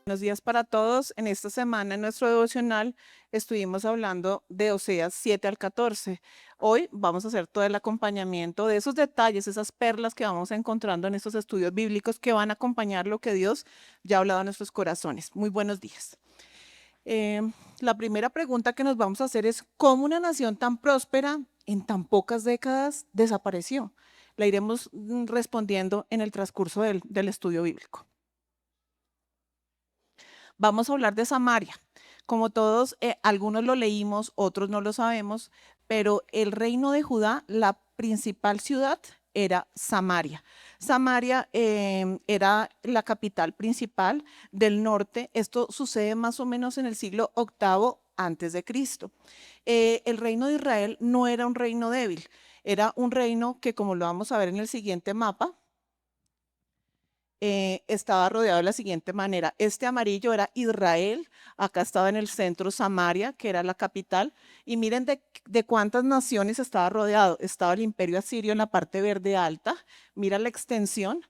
Buenos días para todos. En esta semana en nuestro devocional estuvimos hablando de Oseas 7 al 14. Hoy vamos a hacer todo el acompañamiento de esos detalles, esas perlas que vamos encontrando en estos estudios bíblicos que van a acompañar lo que Dios ya ha hablado a nuestros corazones. Muy buenos días. Eh, la primera pregunta que nos vamos a hacer es, ¿cómo una nación tan próspera en tan pocas décadas desapareció? La iremos respondiendo en el transcurso del estudio bíblico. Vamos a hablar de Samaria. Como todos, algunos lo leímos, otros no lo sabemos, pero el reino de Judá, la principal ciudad era Samaria. Samaria era la capital principal del norte. Esto sucede más o menos en el siglo octavo antes de Cristo. El reino de Israel no era un reino débil, era un reino que, como lo vamos a ver en el siguiente mapa, estaba rodeado de la siguiente manera. Este amarillo era Israel, acá estaba en el centro Samaria, que era la capital, y miren de cuántas naciones estaba rodeado. Estaba el imperio asirio en la parte verde alta, mira la extensión,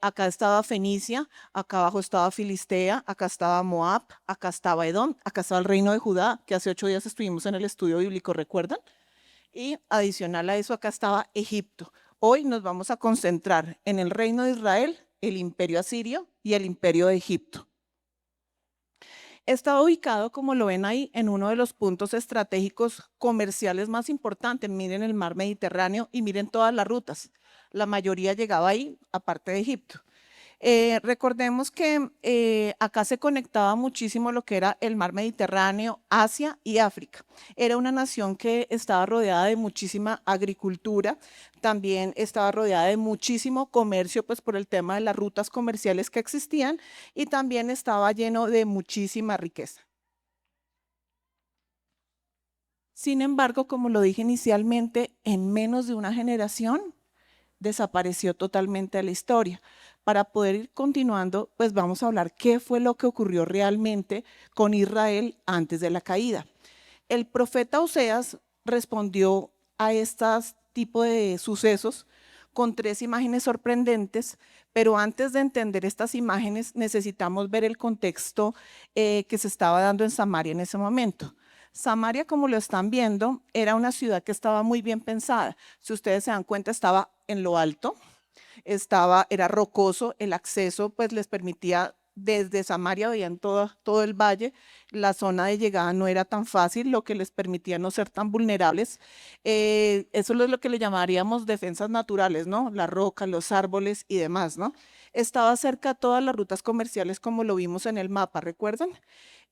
acá estaba Fenicia, acá abajo estaba Filistea, acá estaba Moab, acá estaba Edom, acá estaba el reino de Judá, que hace 8 días estuvimos en el estudio bíblico, ¿recuerdan? Y adicional a eso, acá estaba Egipto. Hoy nos vamos a concentrar en el reino de Israel, el imperio asirio y el imperio de Egipto. Está ubicado, como lo ven ahí, en uno de los puntos estratégicos comerciales más importantes. Miren el mar Mediterráneo y miren todas las rutas. La mayoría llegaba ahí, aparte de Egipto. Recordemos que acá se conectaba muchísimo lo que era el mar Mediterráneo, Asia y África. Era una nación que estaba rodeada de muchísima agricultura, también estaba rodeada de muchísimo comercio, pues por el tema de las rutas comerciales que existían, y también estaba lleno de muchísima riqueza. Sin embargo, como lo dije inicialmente, en menos de una generación desapareció totalmente de la historia. Para poder ir continuando, pues vamos a hablar qué fue lo que ocurrió realmente con Israel antes de la caída. El profeta Oseas respondió a estos tipos de sucesos con 3 imágenes sorprendentes, pero antes de entender estas imágenes necesitamos ver el contexto que se estaba dando en Samaria en ese momento. Samaria, como lo están viendo, era una ciudad que estaba muy bien pensada. Si ustedes se dan cuenta, estaba en lo alto, era rocoso, el acceso pues les permitía, desde Samaria veían todo el valle, la zona de llegada no era tan fácil, lo que les permitía no ser tan vulnerables. Eso es lo que le llamaríamos defensas naturales, ¿no? La roca, los árboles y demás, ¿no? Estaba cerca a todas las rutas comerciales como lo vimos en el mapa, ¿recuerdan?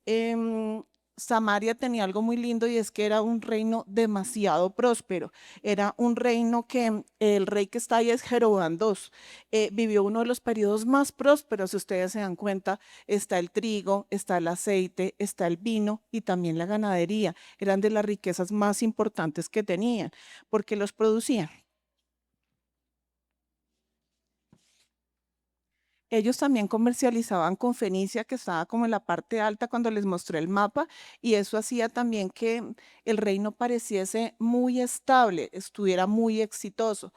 Em, Samaria tenía algo muy lindo y es que era un reino demasiado próspero. Era un reino que el rey que está ahí es Jeroboam II. Vivió uno de los periodos más prósperos, si ustedes se dan cuenta, está el trigo, está el aceite, está el vino y también la ganadería. Eran de las riquezas más importantes que tenían porque los producían. Ellos también comercializaban con Fenicia, que estaba como en la parte alta cuando les mostré el mapa, y eso hacía también que el reino pareciese muy estable, estuviera muy exitoso.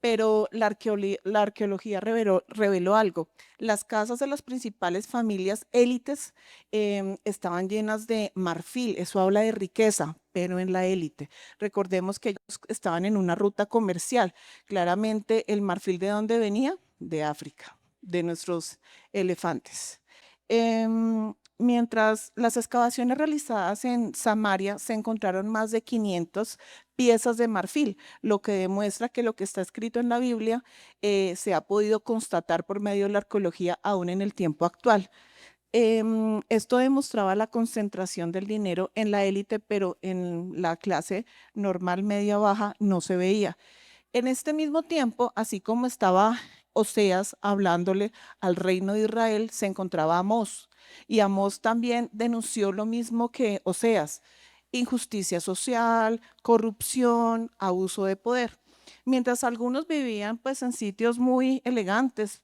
Pero la arqueología reveló algo. Las casas de las principales familias élites estaban llenas de marfil, eso habla de riqueza, pero en la élite. Recordemos que ellos estaban en una ruta comercial. Claramente, ¿el marfil de dónde venía? De África, de nuestros elefantes. Mientras las excavaciones realizadas en Samaria se encontraron más de 500 piezas de marfil, lo que demuestra que lo que está escrito en la Biblia se ha podido constatar por medio de la arqueología aún en el tiempo actual. Esto demostraba la concentración del dinero en la élite, pero en la clase normal, media, baja no se veía. En este mismo tiempo, así como estaba Oseas hablándole al reino de Israel, se encontraba Amós. Y Amós también denunció lo mismo que Oseas: injusticia social, corrupción, abuso de poder. Mientras algunos vivían pues en sitios muy elegantes,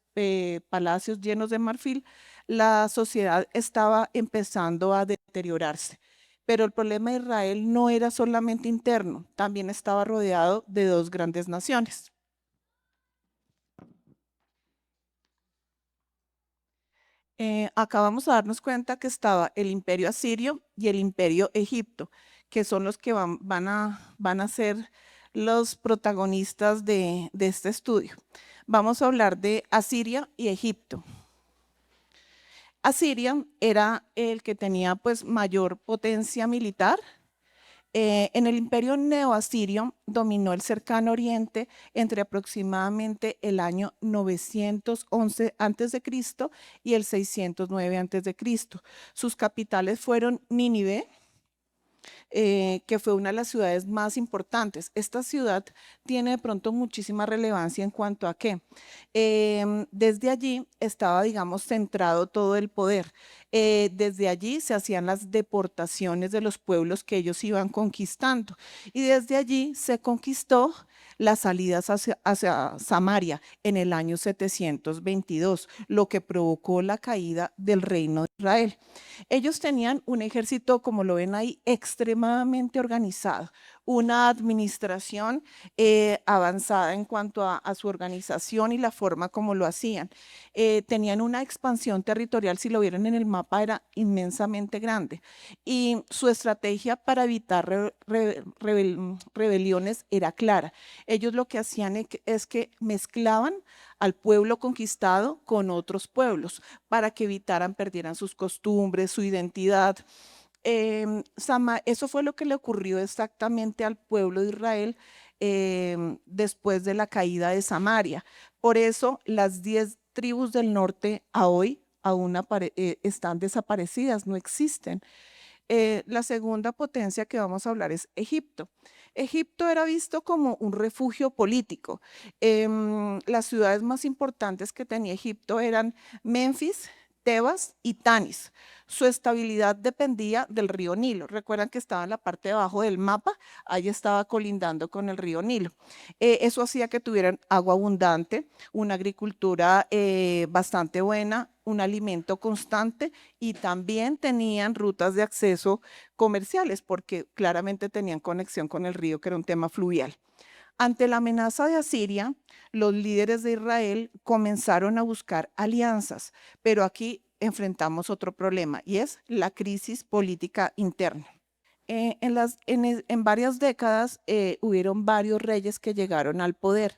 palacios llenos de marfil, la sociedad estaba empezando a deteriorarse. Pero el problema de Israel no era solamente interno, también estaba rodeado de dos grandes naciones. Acá vamos a darnos cuenta que estaba el imperio asirio y el imperio egipto, que son los que van a ser los protagonistas de este estudio. Vamos a hablar de Asiria y Egipto. Asiria era el que tenía pues mayor potencia militar. En el imperio neoasirio dominó el cercano oriente entre aproximadamente el año 911 a.C. y el 609 a.C. Sus capitales fueron Nínive, que fue una de las ciudades más importantes. Esta ciudad tiene de pronto muchísima relevancia en cuanto a que desde allí estaba, digamos, centrado todo el poder. Desde allí se hacían las deportaciones de los pueblos que ellos iban conquistando y desde allí se conquistó las salidas hacia Samaria en el año 722, lo que provocó la caída del reino de Israel. Ellos tenían un ejército, como lo ven ahí, extremadamente organizado, una administración avanzada en cuanto a su organización y la forma como lo hacían. Tenían una expansión territorial, si lo vieron en el mapa, era inmensamente grande. Y su estrategia para evitar rebeliones era clara. Ellos lo que hacían es que mezclaban al pueblo conquistado con otros pueblos para que evitaran, perdieran sus costumbres, su identidad. Eso fue lo que le ocurrió exactamente al pueblo de Israel después de la caída de Samaria. Por eso las 10 tribus del norte a hoy aún están desaparecidas, no existen. La segunda potencia que vamos a hablar es Egipto. Egipto era visto como un refugio político. Las ciudades más importantes que tenía Egipto eran Menfis, Tebas y Tanis. Su estabilidad dependía del río Nilo. Recuerdan que estaba en la parte de abajo del mapa, ahí estaba colindando con el río Nilo. Eso hacía que tuvieran agua abundante, una agricultura bastante buena, un alimento constante y también tenían rutas de acceso comerciales porque claramente tenían conexión con el río, que era un tema fluvial. Ante la amenaza de Asiria, los líderes de Israel comenzaron a buscar alianzas, pero aquí enfrentamos otro problema y es la crisis política interna. En varias décadas hubieron varios reyes que llegaron al poder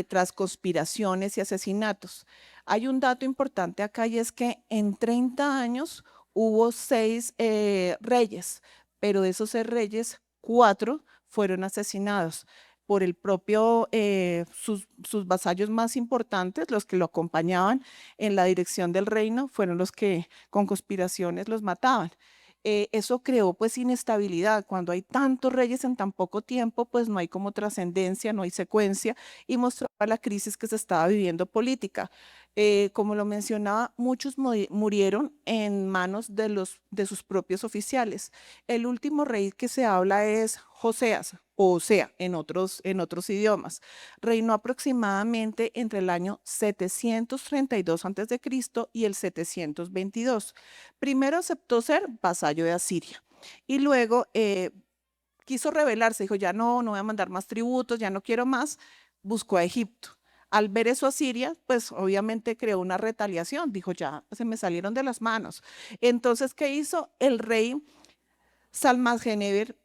tras conspiraciones y asesinatos. Hay un dato importante acá y es que en 30 años hubo 6 reyes, pero de esos 6 reyes, 4 fueron asesinados por el propio, sus vasallos más importantes, los que lo acompañaban en la dirección del reino, fueron los que con conspiraciones los mataban. Eso creó pues inestabilidad. Cuando hay tantos reyes en tan poco tiempo, pues no hay como trascendencia, no hay secuencia y mostraba la crisis que se estaba viviendo política. Como lo mencionaba, muchos murieron en manos de sus propios oficiales. El último rey que se habla es Joseas, o Osea en otros idiomas. Reinó aproximadamente entre el año 732 a.C. y el 722. Primero aceptó ser vasallo de Asiria y luego quiso rebelarse, dijo, ya no voy a mandar más tributos, ya no quiero más, buscó a Egipto. Al ver eso a Siria, pues obviamente creó una retaliación, dijo, ya se me salieron de las manos. Entonces, ¿qué hizo? El rey Salmasgeneber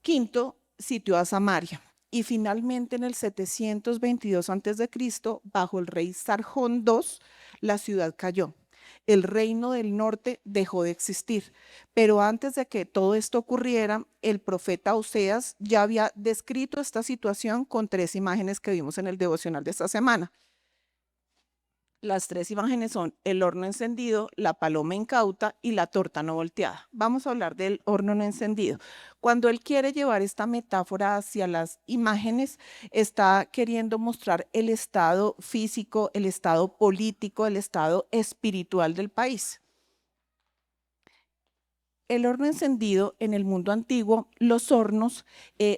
V sitió a Samaria. Y finalmente en el 722 a.C., bajo el rey Sargón II, la ciudad cayó. El reino del norte dejó de existir. Pero antes de que todo esto ocurriera, el profeta Oseas ya había descrito esta situación con 3 imágenes que vimos en el devocional de esta semana. Las 3 imágenes son el horno encendido, la paloma incauta y la torta no volteada. Vamos a hablar del horno no encendido. Cuando él quiere llevar esta metáfora hacia las imágenes, está queriendo mostrar el estado físico, el estado político, el estado espiritual del país. El horno encendido en el mundo antiguo, los hornos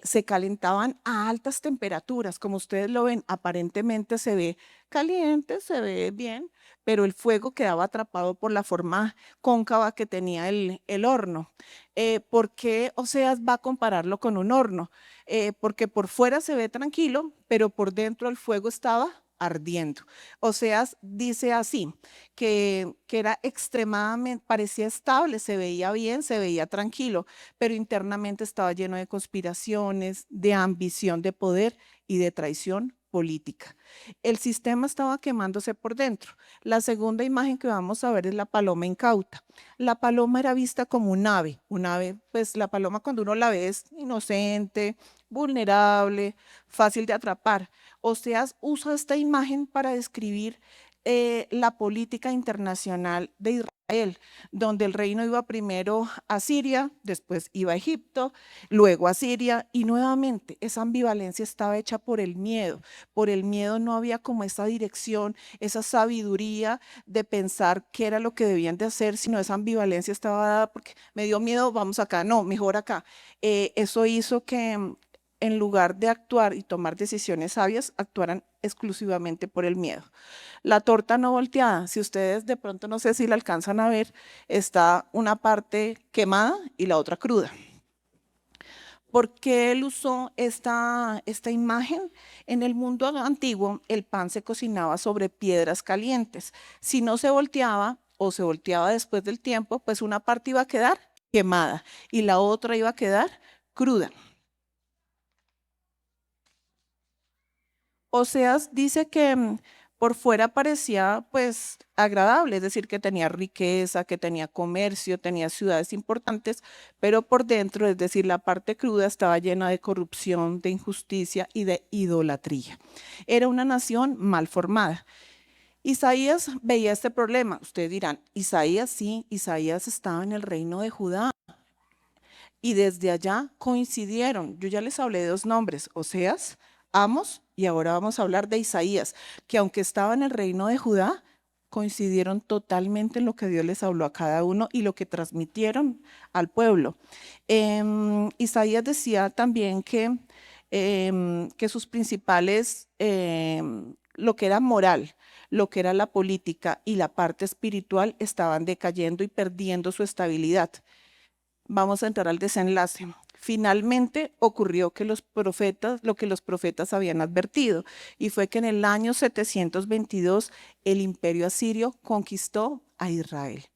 se calentaban a altas temperaturas. Como ustedes lo ven, aparentemente se ve caliente, se ve bien, pero el fuego quedaba atrapado por la forma cóncava que tenía el horno. ¿Por qué Oseas va a compararlo con un horno? Porque por fuera se ve tranquilo, pero por dentro el fuego estaba ardiendo. Oseas dice así, que era extremadamente, parecía estable, se veía bien, se veía tranquilo, pero internamente estaba lleno de conspiraciones, de ambición de poder y de traición política. El sistema estaba quemándose por dentro. La segunda imagen que vamos a ver es la paloma incauta. La paloma era vista como un ave, pues la paloma cuando uno la ve es inocente, vulnerable, fácil de atrapar. Oseas usa esta imagen para describir la política internacional de Israel, donde el reino iba primero a Siria, después iba a Egipto, luego a Siria, y nuevamente esa ambivalencia estaba hecha por el miedo. Por el miedo no había como esa dirección, esa sabiduría de pensar qué era lo que debían de hacer, sino esa ambivalencia estaba dada porque me dio miedo, vamos acá, no, mejor acá. Eso hizo que en lugar de actuar y tomar decisiones sabias, actuaran exclusivamente por el miedo. La torta no volteada, si ustedes de pronto no sé si la alcanzan a ver, está una parte quemada y la otra cruda. ¿Por qué él usó esta imagen? En el mundo antiguo, el pan se cocinaba sobre piedras calientes. Si no se volteaba o se volteaba después del tiempo, pues una parte iba a quedar quemada y la otra iba a quedar cruda. Oseas dice que por fuera parecía pues agradable, es decir, que tenía riqueza, que tenía comercio, tenía ciudades importantes, pero por dentro, es decir, la parte cruda estaba llena de corrupción, de injusticia y de idolatría. Era una nación mal formada. Isaías veía este problema. Ustedes dirán, Isaías sí, Isaías estaba en el reino de Judá y desde allá coincidieron. Yo ya les hablé de dos nombres, Oseas, Amos, y ahora vamos a hablar de Isaías, que aunque estaba en el reino de Judá, coincidieron totalmente en lo que Dios les habló a cada uno y lo que transmitieron al pueblo. Isaías decía también que sus principales, lo que era moral, lo que era la política y la parte espiritual estaban decayendo y perdiendo su estabilidad. Vamos a entrar al desenlace. Finalmente ocurrió que lo que los profetas habían advertido, y fue que en el año 722 el imperio asirio conquistó a Israel.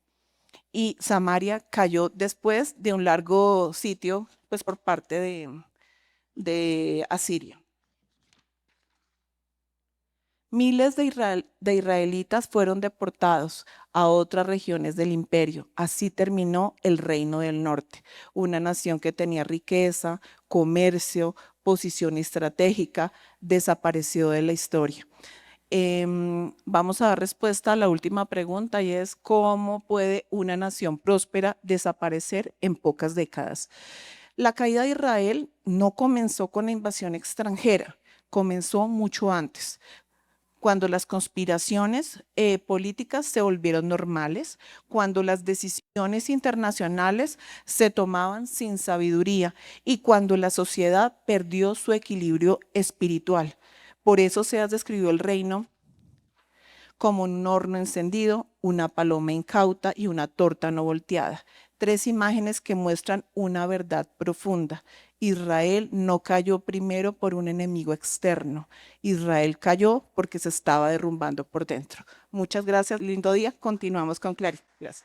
Y Samaria cayó después de un largo sitio, pues por parte de Asiria. Miles de israelitas fueron deportados a otras regiones del imperio. Así terminó el Reino del Norte, una nación que tenía riqueza, comercio, posición estratégica, desapareció de la historia. Vamos a dar respuesta a la última pregunta y es ¿cómo puede una nación próspera desaparecer en pocas décadas? La caída de Israel no comenzó con la invasión extranjera, comenzó mucho antes cuando las conspiraciones políticas se volvieron normales, cuando las decisiones internacionales se tomaban sin sabiduría y cuando la sociedad perdió su equilibrio espiritual. Por eso se describió el reino como un horno encendido, una paloma incauta y una torta no volteada. Tres imágenes que muestran una verdad profunda. Israel no cayó primero por un enemigo externo. Israel cayó porque se estaba derrumbando por dentro. Muchas gracias, lindo día. Continuamos con Clary. Gracias.